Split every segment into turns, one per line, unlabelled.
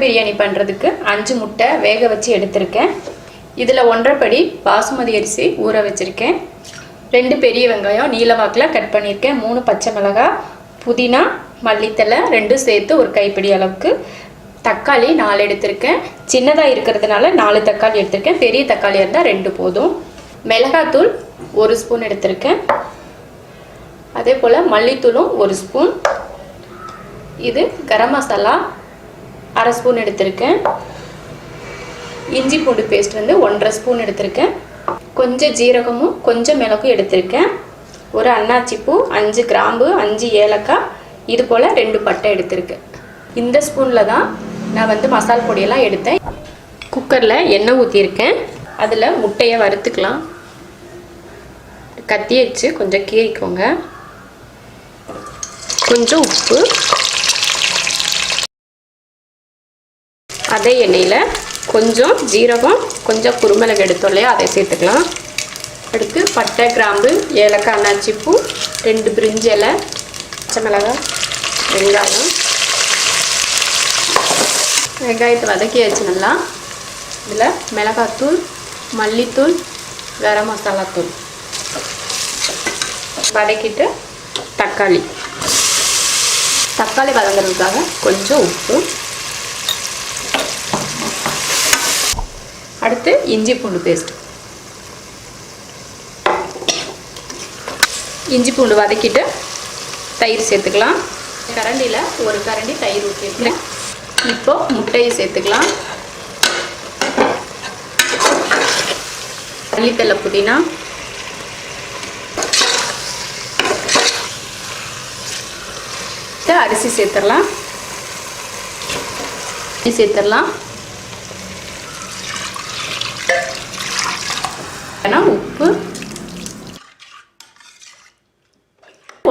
பிரியாணி பண்ணுறதுக்கு 5 முட்டை வேக வச்சு எடுத்திருக்கேன். இதில் 1.5 படி பாசுமதி அரிசி ஊற வச்சுருக்கேன். 2 பெரிய வெங்காயம் நீல வாக்கில் கட் பண்ணியிருக்கேன். 3 பச்சை மிளகாய், புதினா, மல்லித்தலை 2 சேர்த்து ஒரு கைப்பிடி அளவுக்கு, தக்காளி 4 எடுத்திருக்கேன். சின்னதாக இருக்கிறதுனால 4 தக்காளி எடுத்திருக்கேன். பெரிய தக்காளியாக இருந்தால் 2 போதும். மிளகாத்தூள் 1 ஸ்பூன் எடுத்திருக்கேன். அதே போல் மல்லித்தூளும் 1 ஸ்பூன். இது கரம் மசாலா 1/2 ஸ்பூன் எடுத்திருக்கேன். இஞ்சி பூண்டு பேஸ்ட் வந்து 1.5 ஸ்பூன் எடுத்திருக்கேன். கொஞ்சம் ஜீரகமும் கொஞ்சம் மிளகும் எடுத்திருக்கேன். ஒரு அன்னாச்சிப்பூ, 5 கிராம்பு, 5 ஏலக்காய், இது போல் 2 பட்டை எடுத்திருக்கேன். இந்த ஸ்பூனில் தான் நான் வந்து மசால் பொடியெல்லாம் எடுத்தேன். குக்கரில் எண்ணெய் ஊற்றியிருக்கேன். அதில் முட்டையை வறுத்துக்கலாம். கத்தி வச்சு கொஞ்சம் கீறிக்கோங்க. கொஞ்சம் உப்பு, அதே எண்ணெயில் கொஞ்சம் ஜீரகம், கொஞ்சம் குருமிளகு எடுத்தோம் இல்லையா, அதை சேர்த்துக்கலாம். அடுத்து பட்டை, கிராம்பு, ஏலக்காய், அன்னாச்சிப்பூ, 2 பிரிஞ்சி இலை, பச்சை மிளகாய், வெங்காயம். வெங்காயத்தை வதக்கி வச்சு நல்லா இதில் மிளகாத்தூள், மல்லித்தூள், கரம் மசாலா தூள் வதக்கிட்டு தக்காளி வதங்குறதுக்காக கொஞ்சம் உப்பு. அடுத்து இஞ்சி பூண்டு பேஸ்ட். இஞ்சி பூண்டு வதக்கிட்டு தயிர் சேர்த்துக்கலாம். கரண்டியில் ஒரு கரண்டி தயிர் ஊற்றிருக்கேன். இப்போ முட்டையை சேர்த்துக்கலாம். மல்லித்தலை, புதினா, அரிசி சேர்த்துடலாம். உப்பு.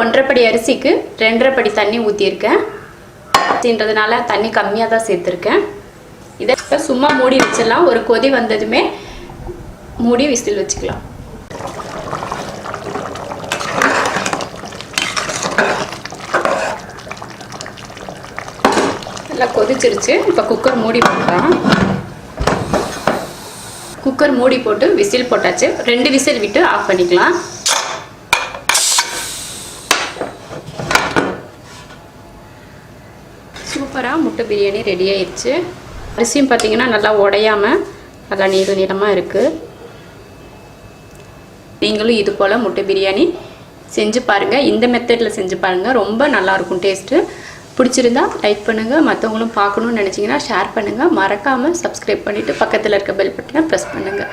1.5 படி அரிசிக்கு 2.5 படி தண்ணி ஊற்றியிருக்கேன். அப்படின்றதுனால தண்ணி கம்மியாக தான் சேர்த்துருக்கேன். இதை சும்மா மூடி வச்சிடலாம். ஒரு கொதி வந்ததுமே மூடி விசில் வச்சுக்கலாம். நல்லா கொதிச்சிருச்சு. இப்போ குக்கர் மூடி போட்டுக்கலாம். குக்கர் மூடி போட்டு விசில் போட்டாச்சு. 2 விசில் விட்டு ஆஃப் பண்ணிக்கலாம். சூப்பராக முட்டை பிரியாணி ரெடி ஆயிடுச்சு. அரிசியும் பார்த்தீங்கன்னா நல்லா உடையாமல் நல்லா நீளமாக இருக்குது. நீங்களும் இது போல் முட்டை பிரியாணி செஞ்சு பாருங்கள். இந்த மெத்தடில் செஞ்சு பாருங்கள். ரொம்ப நல்லாயிருக்கும் டேஸ்ட்டு. பிடிச்சிருந்தா லைக் பண்ணுங்கள். மற்றவங்களும் பார்க்கணுன்னு நினச்சிங்கன்னா ஷேர் பண்ணுங்கள். மறக்காமல் சப்ஸ்கிரைப் பண்ணிவிட்டு பக்கத்தில் இருக்க பெல் பட்டனை ப்ரெஸ் பண்ணுங்கள்.